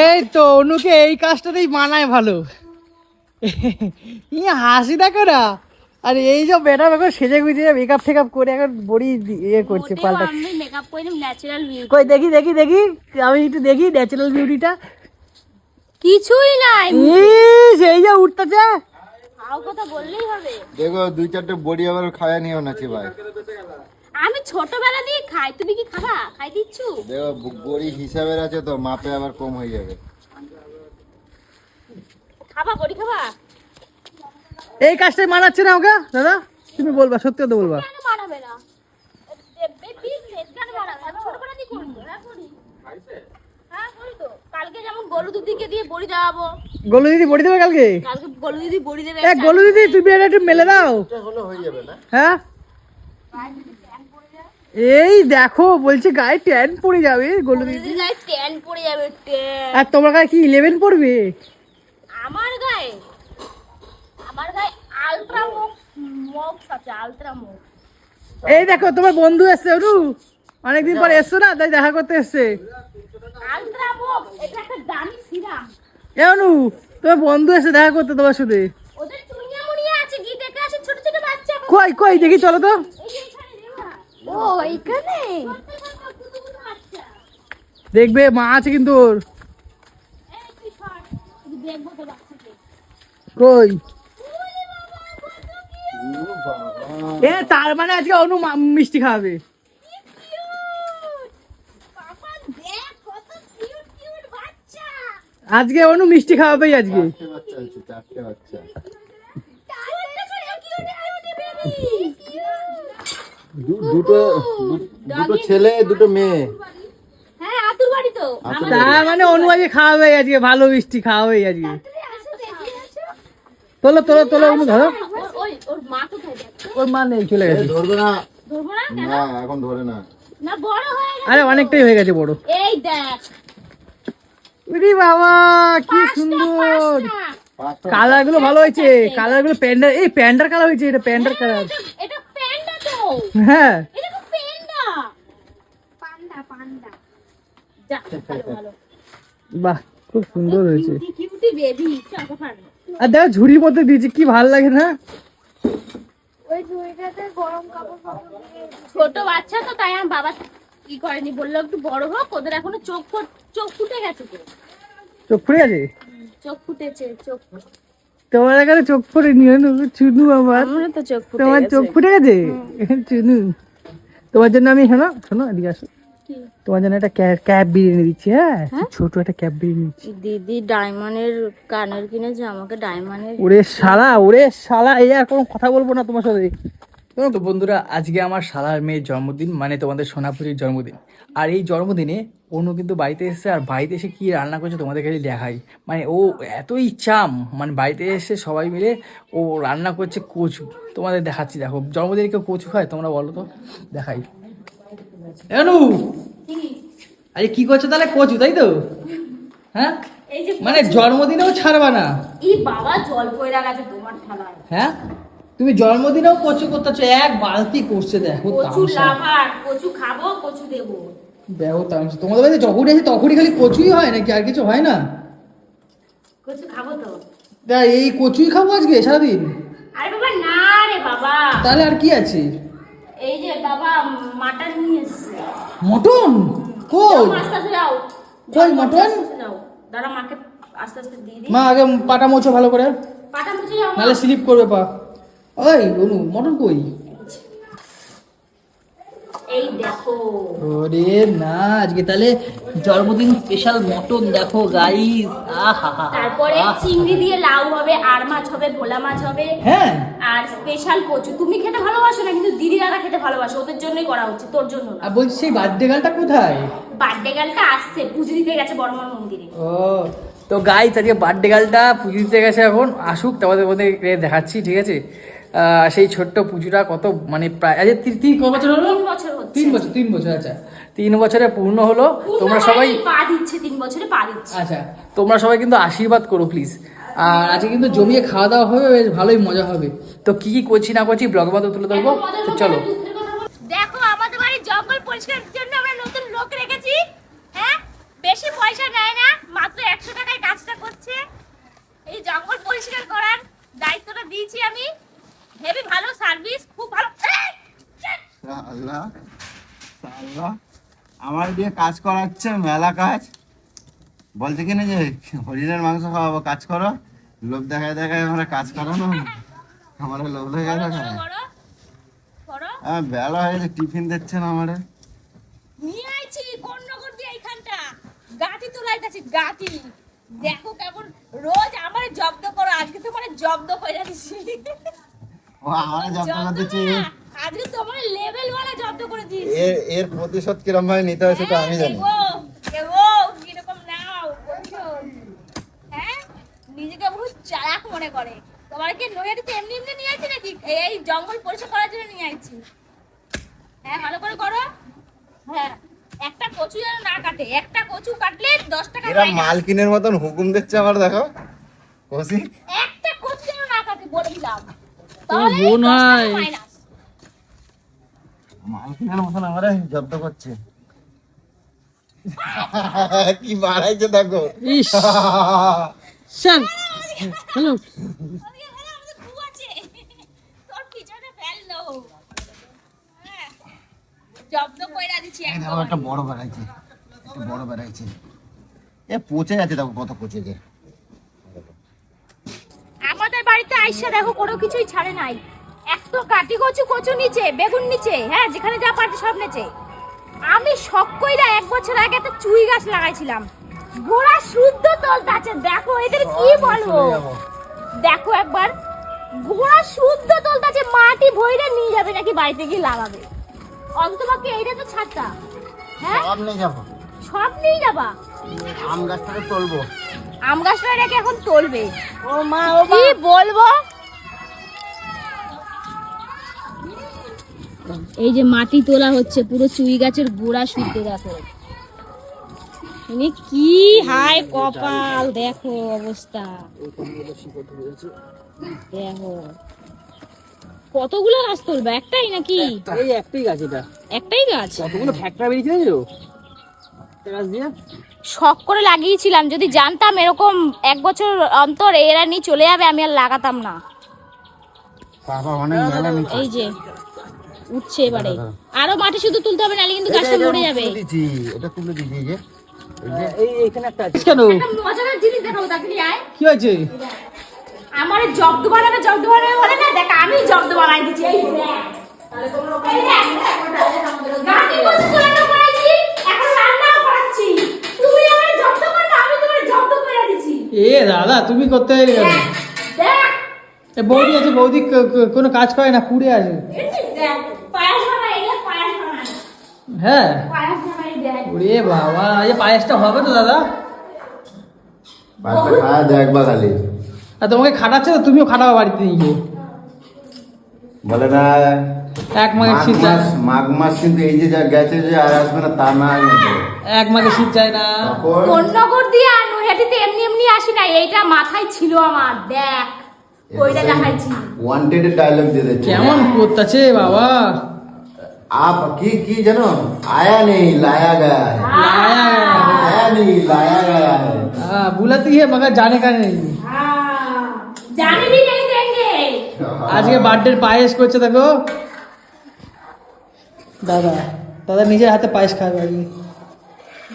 এই তো অনুকে এই কাজটাতেই মানায় ভালো। হাসি দেখো না। আর এই যে বেটা বেটা সেজে গুজে মেকআপ টেকআপ করে এখন বড়ি ইয়ে করছে পাল্টা। আমি মেকআপ করি ন্যাচারাল বিউটি। কই দেখি দেখি দেখি আমি একটু দেখি ন্যাচারাল বিউটিটা। কিছুই নাই সেই যে উঠতেছে। আও কথা বললেই হবে। দেখো দুই চারটে বড়ি আবার খাওয়া নিও না ভাই। আমি ছোটবেলা দিয়ে খাই, তুমি কি খাবা? খাই দিচ্ছু। দেখো বড়ি হিসাবের আছে তো, মাপে আবার কম হয়ে যাবে। খাবা বড়ি খাবা? এই কাজটাই মানাচ্ছে না ওকে দাদা? তুমি বলবা, সত্যি কথা বলবা। কেন মানাবে না? বিজনেস কেন মানাবে? আমি ছোটবেলা দিয়ে করি তো, হ্যাঁ করি। হ্যাঁ করি তো। কালকে যেমন গলু দিদিকে দিয়ে বড়ি দেওয়াবো। গলু দিদি বড়ি দেবে কালকে? কালকে গলু দিদি বড়ি দেবে। এ গলু দিদি তুমি এটা একটু মেলে দাও। এটা হলো হয়ে যাবে না? হ্যাঁ এই দেখো বলছে গায়ে ট্যান পড়ে যাবে গলু দিদি। গায়ে ট্যান পড়ে যাবে, ট্যান। আর তোমার গায়ে কি 11 পড়বে? আমার গায়ে আলট্রা মক্স আছে, আলট্রা মক্স। এই দেখো তোমার বন্ধু এসছে অনু, অনেকদিন পর এসছো না তাই দেখা করতে এসছে। আলট্রা মক্স এটা একটা দামি সিরাম। এ অনু তোমার বন্ধু এসে দেখা করতে তোমার সাথে। ওদের চুইয়া মুড়িয়া আছে, কি দেখে আসে ছোট ছোট বাচ্চা। কই কই দেখি চলো তো। এই যে এখানে দেওয়া। ও এইখানে বাচ্চা দেখবে মা আছে কিন্তু ওর। এই তুই সর, তুই দেখবো তো বাচ্চাকে। কই ও বাবা, এ তার মানে আজকে অনু মিষ্টি খাওয়াবে। পাপা দেখ কত কিউট কিউট বাচ্চা। আজকে অনু মিষ্টি খাওয়াবে আজকে। চারটে বাচ্চা আছে, চারটে বাচ্চা। দুটো দুটো ছেলে দুটো মেয়ে। হ্যাঁ আতুর বাড়ি তো। তার মানে অনু আজকে খাওয়াবে আজকে, ভালো মিষ্টি খাওয়াবে আজকে। তোলো তোলো তোলো অনু ধরো। ওর মা কোথায় যাচ্ছে? ওর মা নেই, চলে গেছে। ধরবে না? ধরবো না কেন? না এখন ধরে না। না বড় হয়ে গেছে। আরে অনেকটাই হয়ে গেছে বড়। এই দেখ উরি বাবা কি সুন্দর। পাঁচটা কালার গুলো ভালো হয়েছে, কালার গুলো প্যান্ডার, এই প্যান্ডার কালার হয়েছে, এটা প্যান্ডার কালার। এটা প্যান্ডা তো। হ্যাঁ এটা তো প্যান্ডা। পান্ডা যা ভালো ভালো। বাহ খুব সুন্দর হয়েছে। কিউটি কিউটি বেবি চকো পান্ডা। আর দেখো ঝুড়ির মধ্যে দিয়েছে, কি ভালো লাগে না? ওই ঝুড়িটাতে গরম কাপড় দিয়ে ছোট বাচ্চা তো, তাই আমার বাবা কি করেনি, বললো একটু বড় হোক, ওদের এখনো চোখ ফুটে গেছে তো। চোখ ফুটে গেছে? চোখ ফুটেছে, চোখ তোমার এখানে চোখ ফুটে নিও চুনু আমার। আমারও তো চোখ ফুটে তোমার চোখ ফুটে গেছে চুনু। তোমার জন্য আমি শোনো শোনো এদিকে আসো, তোমার জন্য একটা ক্যাব বিরিয়ানি দিচ্ছি। হ্যাঁ ছোট একটা ক্যাব বিরিয়ানি দিচ্ছি। দিদি ডায়মন্ডের কানের কিনেছে, আমাকে ডায়মন্ডের। ওরে শালা এই আর কোনো কথা বলবো না তোমার সাথে। তো বন্ধুরা আজকে আমার শালার মেয়ের জন্মদিন, মানে তোমাদের সোনাপুরির জন্মদিন। আর এই জন্মদিনে অনু কিন্তু বাড়িতে এসেছে, আর বাড়িতে এসে কি রান্না করছে তোমাদের খালি দেখাই। মানে ও এতই চাম, মানে বাড়িতে এসে সবাই মিলে ও রান্না করছে কচু, তোমাদের দেখাচ্ছি। দেখো জন্মদিনে কেউ কচু খায় তোমরা বলো তো, দেখাই। অনু আরে কি করছো তাহলে? কচু তাই তো? হ্যাঁ এই যে মানে জন্মদিনেও ছাড়বা না? এই বাবা জল পয়রা গেছে তোমার থালায়। হ্যাঁ তুমি জন্মদিনেও কচু করতেছো, এক বালতি করছে। দেখো কচু লাভার, কচু খাবো, কচু দেবো। দেখো তামসা, তোমাদের বাড়িতে যখনই আছে তখনই খালি কচুই হয় নাকি আর কিছু হয় না? কচু খাবো তো। দেখ এই কচুই খাবো আজকে সারাদিন? আরে বাবা না রে বাবা, তাহলে আর কি আছে? এই যে বাবা মাটন নিয়ে এসেছে। মটন? কই আস্তে আস্তে যাও। কই মটন? যাও দাঁড়া, মাকে আস্তে আস্তে দিয়ে দিই। মা আগে পাটা মোছো ভালো করে, পাটা মুছে যাও। নাহলে স্লিপ করবে পা। ওই অনু মটন কই? এই দেখো। ওরে না আজকে তাহলে জন্মদিন স্পেশাল মটন। দেখো গাইস, আহা তারপরে চিংড়ি দিয়ে লাউ হবে, আর মাছ হবে, ভোলা মাছ হবে। হ্যাঁ আর স্পেশাল কচু। তুমি খেতে ভালোবাসো না, কিন্তু দিদিরা খেতে ভালোবাসো, ওদের জন্যই করা হচ্ছে, তোর জন্য না। আর বলছি সেই বার্থডে গার্লটা কোথায়? বার্থডে গার্লটা আসছে, পুজো দিতে গেছে বড়মার মন্দিরে। ও তো গাইস আজকে বার্থডে গার্লটা পুজো দিতে গেছে, এখন আসুক তোমাদের মধ্যে দেখাচ্ছি, ঠিক আছে? সেই ছোট্ট পুজোটা কত মানে প্রায় আজ 3 বছর হলো। 3 বছর হচ্ছে। 3 বছর আচ্ছা 3 বছরে পূর্ণ হলো। তোমরা সবাই পা দিচ্ছে, 3 বছরে পা দিচ্ছে। আচ্ছা তোমরা সবাই কিন্তু আশীর্বাদ করো প্লিজ। আর আজকে কিন্তু জমিয়ে খাওয়া দাওয়া হবে, বেশ ভালোই মজা হবে। তো কি কি করছি না করছি ব্লগের মধ্যে তুলে ধরবো, তো চলো। দেখো আমাদের বাড়ির জঙ্গল পরিষ্কারের জন্য আমরা নতুন লোক রেখেছি। বেশি পয়সা নেয় না, মাত্র 100 টাকায় কাজটা করছে। এই জঙ্গল পরিষ্কার করার দায়িত্বটা দিয়েছি আমি। হেভি ভালো সার্ভিস, খুব ভালো। আল্লাহ আল্লাহ, আমার দিয়ে কাজ করাচ্ছে, মেলা কাজ। বলছে কিনা যে হরিণের মাংস খাওয়াবো, কাজ করো। লোভ দেখায় দেখায় আমরা কাজ করানো, আমার লোভ দেখায় দেখায়। করো করো। বেলা হয়ে গেছে, টিফিন দিচ্ছে না আমারে। নিয়ে আইছি কোন্নগর দিয়ে এইখানটা গাটি তোলাই যাচ্ছে, গাটি দেখো কেমন রোজ আমার জব্দ করো, আজকে তো মানে জব্দ করে দিছি। ও আমার জব্দ করে দিচ্ছে। আজকে তোমার লেভেল ওয়ালা জব্দ করে দিয়েছি। এর প্রতিশোধ কিরম ভাবে নিতে হয় সেটা আমি জানি। দেখো কিরকম নাও প্রতিশোধ। হ্যাঁ, নিজেকে বহুত চালাক মনে করে। তোমার কি নৈহাটিতে এমনি এমনি নিয়ে আইছি নাকি? এই জঙ্গল পরিষ্কার করার জন্য নিয়ে আইছি। হ্যাঁ, ভালো করে করো। হ্যাঁ, একটা কচু যেন না কাটে, একটা কচু কাটলে 10 টাকা এরা মাইনাস। মালকিনের মতন হুকুম দিচ্ছে আমার, দেখো কৌশিক। একটা কচু যেন না কাটে বলে দিলাম, ও তাহলে বোন 10 টাকা হয়। মাইনাস। মালকিনের মতন আমার জব্দ করছে। কি বাড়াইছে দেখো। ইস শান হ্যালো। ওদিকে বলো, আমাদের বউ আছে। তোর পিছনে ফেললো। হ্যাঁ, জব্দ কইরা দিচ্ছি এই দেখো একদম। একটা বড় বেড়াইছে, একটা বড় বেড়াইছে। এ পচে যাচ্ছে, দেখো কত পচেছে। আমাদের বাড়িতে আইসা দেখো কোনো কিছুই ছাড়ে নাই। এত কাটি কচু, কচু নিচে, বেগুন নিচে, হ্যাঁ যেখানে যা পারছে সব নিচে। আমি শখ কইরা 1 বছর আগে একটা চুই গাছ লাগাইছিলাম, গোড়া শুদ্ধ তলতাছে। দেখো এদের কি বলবো, দেখো একবার গোড়া শুদ্ধ তলতাছে। মাটি ভইরা নিয়ে যাবে নাকি বাড়িতে গিয়ে লাগাবে? অন্ততপক্ষে এইটা তো ছাড়তা। হ্যাঁ, সব নিয়ে যাবো, সব নিয়ে যাবা। আম গাছটাকে তুলবো। আম গাছটা এটাকে এখন তুলবে। ও মা, ও কি বলবো। এই যে মাটি তোলা হচ্ছে, পুরো চুই গাছের গোড়া শুদ্ধ। দেখো তুমি কি হাই কপাল, দেখো অবস্থা দেখো। কতগুলো গাছ তুলবে? একটাই নাকি? এই একটাই গাছ, এটা একটাই গাছ। কতগুলো ফ্যাক্টরা বেরিয়েছিল জানো একটা গাছ দিয়ে। শখ করে লাগিয়েছিলাম, যদি জানতাম এরকম 1 বছর অন্তর এরা নিয়ে চলে যাবে, আমি আর লাগাতাম না। বাবা অনেক মেলা নিচ্ছে। এই যে উঠছে এবারে, আরো মাটি শুধু তুলতে হবে, নাহলে কিন্তু গাছটা মরে যাবে। এটা তুলে দিচ্ছি, এই যে এই এইখানে একটা আছে কেন? একটা মজাদার জিনিস দেখো, তাড়াতাড়ি আয়। কি হয়েছে? আমার জব্দ বানাবে বলে না, দেখ আমি জব্দ বানাই দিচ্ছি। এই দেখ, এই দেখ, গাড়ি বসে তোলানো করাইছি, এখন রান্নাও করাচ্ছি। তুমি আমার জব্দ করো, আমি তোমার জব্দ করে দিচ্ছি। এ দাদা তুমি করতে এলে কেন? দেখ, দেখ, এ বৌদি আছে, বৌদি কোনো কাজ করে না, কুড়ে আছে। দেখছিস? দেখ, পায়েস বানাই, এই দেখ, পায়েস বানাই, হ্যাঁ, পায়েস বানাই, দেখ। ওরে বাবা, এই পায়েসটা হবে তো দাদা? বাচ্চা খায় দেখবা খালি। আর তোমাকে খাটাচ্ছে তো, তুমিও খাটাও বাড়িতে নিয়ে গিয়ে। বলে না এক মাঘে শীত যায় না। মাঘ মাস কিন্তু এই যে যা গেছে যে আর আসবে না তা না, কিন্তু এক মাঘে শীত যায় না। তখন কোন্নগর দিয়ে আর নৈহাটিতে এমনি এমনি আসি না, এইটা মাথায় ছিল আমার। দেখ ওইটা দেখাইছি। ওয়ান্টেড ডায়লগ দিয়ে দিচ্ছে। কেমন করতেছে বাবা। आप की জানো, आया नहीं लाया गया है, आया आया नहीं लाया गया है। बुलाती है मगर जाने का नहीं। জানি भी नहीं देंगे। আজকে বার্থডে পায়েস করছে দেখো দাদা। দাদা নিজের হাতে পায়েস খাবে আজকে।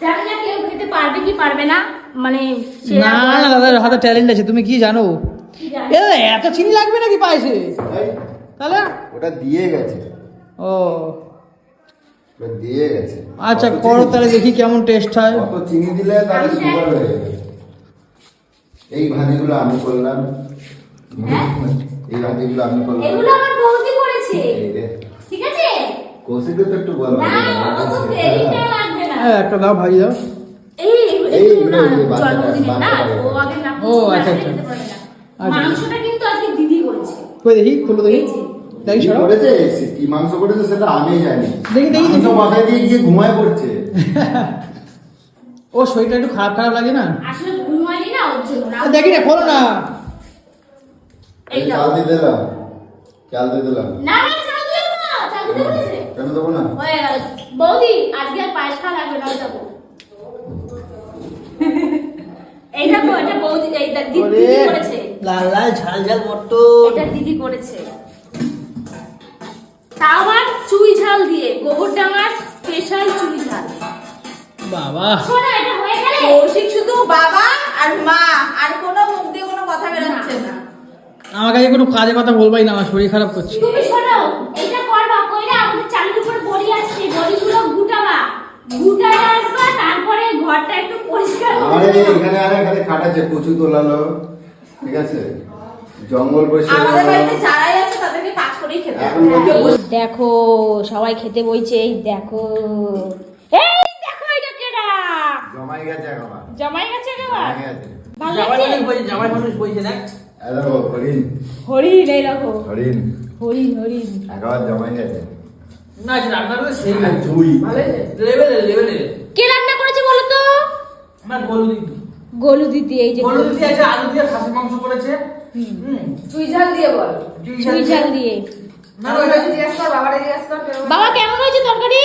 জানি না কেউ খেতে পারবে কি পারবে না, মানে না না, দাদার হাতে ট্যালেন্ট আছে, তুমি কি জানো? কি জানি। এ এত চিনি লাগবে নাকি পায়েসে? এই, তাহলে ওটা দিয়ে গেছে, ও ওটা দিয়ে গেছে। আচ্ছা কত করো চিনি- তাহলে, দেখি কেমন টেস্ট হয়। কত চিনি দিলে তাহলে সুগার হয়ে যাবে। এই ভাজিগুলো আমি করলাম, এই ভাজিগুলো আমি করলাম। এগুলো আমার বৌদি করেছে, এই রে, ঠিক আছে? কৌশিককে তো একটু বলো। না অত ক্রেডিটটা লাগবে না। হ্যাঁ একটা দাও ভাজি দাও। এই এই একটু না, এই বাচ্চাটা, জন্মদিনে না, বাচ্চাটা। ও আগে না ও, আচ্ছা, আচ্ছা। খেতে পারবে না। আচ্ছা। মাংসটা কিন্তু আজকে দিদি করেছে। কই দেখি, খুলো দেখি, এই যে। দেখি কি সরো। করেছে, কি মাংস করেছে সেটা আমি জানি। দেখি, দেখি, মাংস দেখি। মাথায় দিয়ে গিয়ে ঘুমায় পড়ছে। ও শরীরটা একটু খারাপ খারাপ লাগে না? আসলে ঘুমাইনি না, ওর জন্য না। দেখি না, খোলো না। এই এইটা। চাল দিয়ে দিলাম, চাল দিয়ে দিলাম। না না, চাল দিও না, চাল দিতে বলেছে। কেন দেবো না? হয়ে গেল। বৌদি আজকে আর পায়েস খাওয়া লাগবে না, যাবো। এই দেখো এটা বৌদি এই দিদি করেছে, লাল লাল ঝাল ঝাল মটন। এটা দিদি করেছে, তা আবার চুই ঝাল দিয়ে, গোবরডাঙ্গার স্পেশাল চুই ঝাল। বাবা শোনো এটা হয়ে গেলে কৌশিক শুধু বাবা আর মা, আর কোনো মুখ দিয়ে কোনো কথা বেরোচ্ছে না। আমার কাছে কোনো কাজে কথা বলবাই না, আমার শরীর খারাপ করছে। তুমি শোনো এটা করবা, কইরা আমাদের চালের উপর বড়ি আসছে, বড়িগুলো গুটাবা, গুটায় আসবা, তারপরে ঘরটা একটু পরিষ্কার আমাদের করবা। এখানে আর এখানে খাটাচ্ছে, কচু তোলালো, ঠিক আছে, জঙ্গল পরিষ্কার আমাদের বাড়িতে করলো। যারাই আছে তাদেরকে কাজ করেই খেতে এখন হবে। বলছে- দেখো সবাই খেতে বইছে, এই দেখো, এই দেখো এটা কেডা জমাই গেছে এখন, জামাই গেছে এবার জমাই গেছে। ভালো জামাই লাগছে? মানুষ বলছে, জামাই মানুষ বলছে না। এই দেখো, হরিণ, হরিণ, এই দেখো হরিণ, হরিণ, হরিণ। একেবারে জমাই গেছে। না রান্না করে সেই চুই। লেভেলে কে রান্না করেছে বলো তো? আমার গরু দিদি, গোলু দিদি, এই যে গরু দিদি আছে, আলু দিয়ে খাসি মাংস করেছে। চুই ঝাল দিয়ে বল। চুই ঝাল দিয়ে। না ওটা জিজ্ঞেস কর, বাবারে জিজ্ঞেস কর কেমন। বাবা কেমন হয়েছে তরকারি?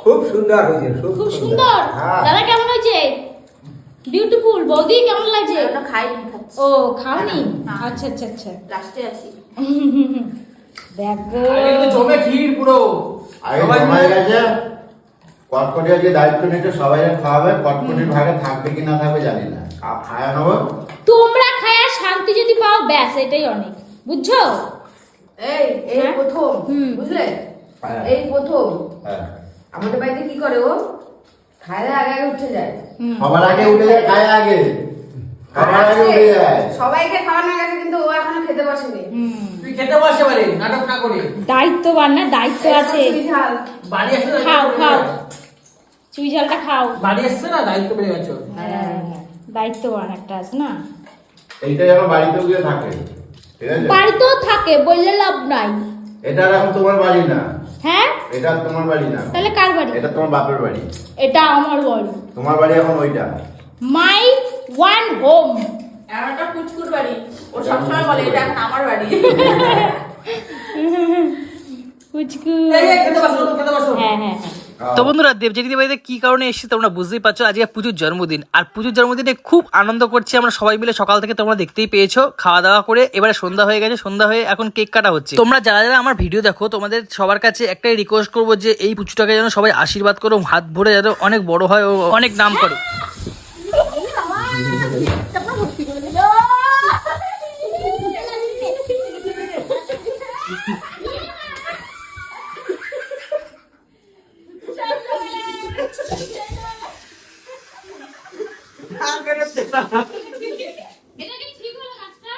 খুব সুন্দর হয়েছে, খুব সুন্দর। হ্যাঁ। দাদা কেমন হয়েছে? বিউটিফুল। বৌদি কেমন লাগছে? ওটা খাইনি, খাচ্ছি। ও খাওনি? আচ্ছা আচ্ছা আচ্ছা। লাস্টে আছি। দেখো আরে কিন্তু জমে ক্ষীর পুরো। আগে সবাই জমাই মিলে- গেছে, কটকটি আজকে দায়িত্ব নিতে সবাই খাওয়াবে, কটকটির ভাগে থাকবে কি না থাকবে জানি না, খাওয়া নেবো। তোমরা খায়া শান্তি যদি পাও ব্যাস এটাই অনেক, বুঝছো? এই এই হ্যাঁ? প্রথম, হুম। বুঝলে? হ্যাঁ। এই প্রথম হ্যাঁ। আমাদের বাড়িতে কি করে ও, খাইলে আগে আগে উঠে যায়। সবার আগে উঠে যায়, খায় আগে, সবার আগে উঠে যায়। সবাইকে খাওয়ানো গেছে কিন্তু ও এখনো খেতে বসেনি। তুই খেতে বসে পারি নাটক না করে। দায়িত্ববান না, দায়িত্ব আছে। চুই ঝাল। বাড়ি আসছে না, খাও, দায়িত্ব খাও। বেড়ে গেছে। চুই ঝালটা খাও। বাড়ি আসছে না, দায়িত্ব বেড়ে গেছে ওর। হ্যাঁ, দায়িত্ববান একটা আছে না। এইটা যেন বাড়িতে গিয়ে থাকে, ঠিক আছে? বাড়িতেও থাকে, বললে লাভ নাই। এটা আর এখন তোমার বাড়ি না, হ্যাঁ, এটা আর তোমার বাড়ি না, তাহলে কার বাড়ি? এটা তোমার বাপের বাড়ি। এটা আমার বাড়ি। তোমার বাড়ি এখন ওইটা। মাই ওয়ান হোম। আমার একটা পুচকুর বাড়ি, ও সবসময় বলে এটা এখন আমার বাড়ি। কুচকু। এই, এই, খেতে বসো, খেতে বসো। হ্যাঁ হ্যাঁ হ্যাঁ। তো বন্ধুরা, দেবজানি বাড়িতে কি কারণে এসেছি তোমরা বুঝতেই পারছো। আজকে পুজোর জন্মদিন, আর পুজোর জন্মদিনে খুব আনন্দ করছি আমরা সবাই মিলে। সকাল থেকে তোমরা দেখতেই পেয়েছো, খাওয়া দাওয়া করে এবারে সন্ধ্যা হয়ে গেছে, সন্ধ্যা হয়ে এখন কেক কাটা হচ্ছে। তোমরা যারা যারা আমার ভিডিও দেখো, তোমাদের সবার কাছে একটাই রিকোয়েস্ট করবো যে এই পুজোটাকে যেন সবাই আশীর্বাদ করো, হাত ভরে যেন অনেক বড় হয় ও অনেক নাম করে। এটা কি ঠিক হলো কাজটা?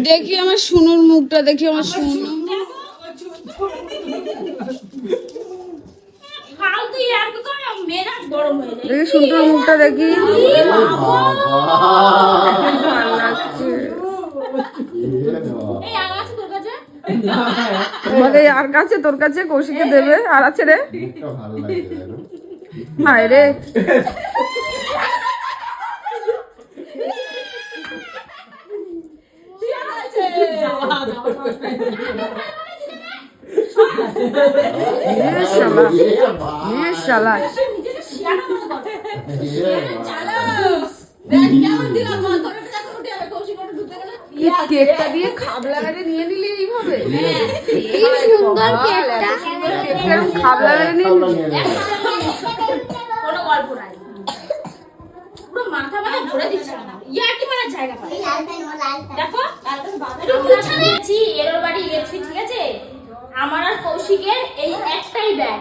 দেখি আমার শুনুর মুখটা, দেখি আমার শুনু। ফালতু ইয়ার্কি করে মেজাজ গরম হয়ে যায়। দেখি শুনটোর মুখটা দেখি। এই বাবা! এই আওয়াজ তোর কাছে? আমাদের আর কাছে, তোর কাছে, কৌশিকে দেবে। আর আছে রে, ভালো লাগে, হায় রে। শালা, নিজেকে শিয়ানা মনে করে। কেকটা দিয়ে খাবলা মেরে নিয়ে নিলি এইভাবে? এই সুন্দর কেকটা। কেকটা এরকম খাবলা মেরে নিয়ে নিলি? কোনো গল্প নাই। পুরো মাথা মাথা ভরে দিচ্ছে না। ইয়ার্কি মারার জায়গা পায়। দেখো, একটু মুছে দিয়েছি, এর বাড়ি গেছি, ঠিক আছে? আমার আর কৌশিকের এই একটাই ব্যাগ,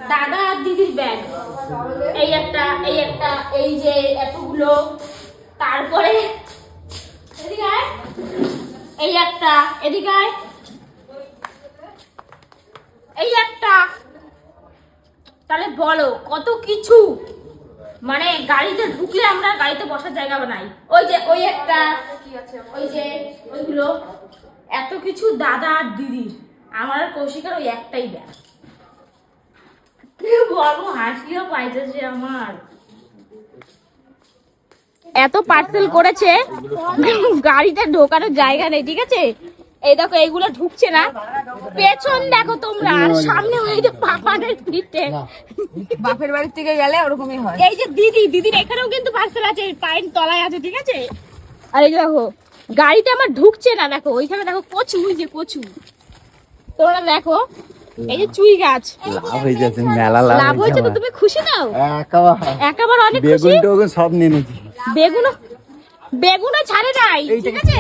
দাদা আর দিদির ব্যাগ। এই একটা, এই একটা, এই যে এতগুলো, তারপরে এদিকে আয়। এই একটা, এদিকে আয়। এই একটা। তাহলে বলো কত কিছু, মানে গাড়িতে ঢুকলে আমরা গাড়িতে বসার জায়গা বানাই। ওই যে ওই একটা, ওই যে ওইগুলো, এত কিছু দাদা আর দিদির। আমার আর কৌশিকের ওই একটাই ব্যাগ। কি বলবো, হাসিও পাইতেছে আমার। এত পার্সেল করেছে, গাড়িতে ঢোকানোর জায়গা নেই, ঠিক আছে? এই দেখো এইগুলো ঢুকছে না, পেছন দেখো তোমরা আর সামনে ওই যে পাপানের পিঠে। বাপের বাড়ির থেকে গেলে ওরকমই হয়। এই যে দিদির এখানেও কিন্তু পার্সেল আছে, পায়ের তলায় আছে, ঠিক আছে। আর এই যে দেখো গাড়িতে আমার ঢুকছে না, দেখো ওইখানে দেখো কচু, ওই যে কচু, তোমরা দেখো এই যে চুই গাছ লাভ হয়ে যাচ্ছে, মেলা লাভ হয়েছে তো, তুমি খুশি নাও? একেবারে অনেক খুশি। বেগুন টেগুন সব নিয়ে নিচ্ছি। বেগুনও ছাড়ে নাই, ঠিক আছে।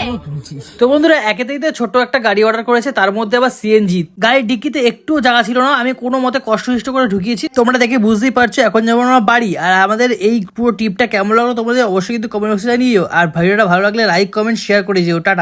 তো বন্ধুরা, একেতেই তো ছোট্ট একটা গাড়ি অর্ডার করেছে, তার মধ্যে আবার সিএনজি। গাড়ির ডিক্কিতে একটু জায়গা ছিল না, আমি কোনো মতে কষ্ট করে ঢুকিয়েছি। তোমরা দেখে বুঝতেই পারছো এখন যেমন আমার বাড়ি। আর আমাদের এই পুরো ট্রিপটা কেমন লাগলো তোমাদের অবশ্যই কিন্তু কমেন্ট বক্সে জানিও। আর ভিডিওটা ভালো লাগলে লাইক কমেন্ট শেয়ার করে দিও। টাটা।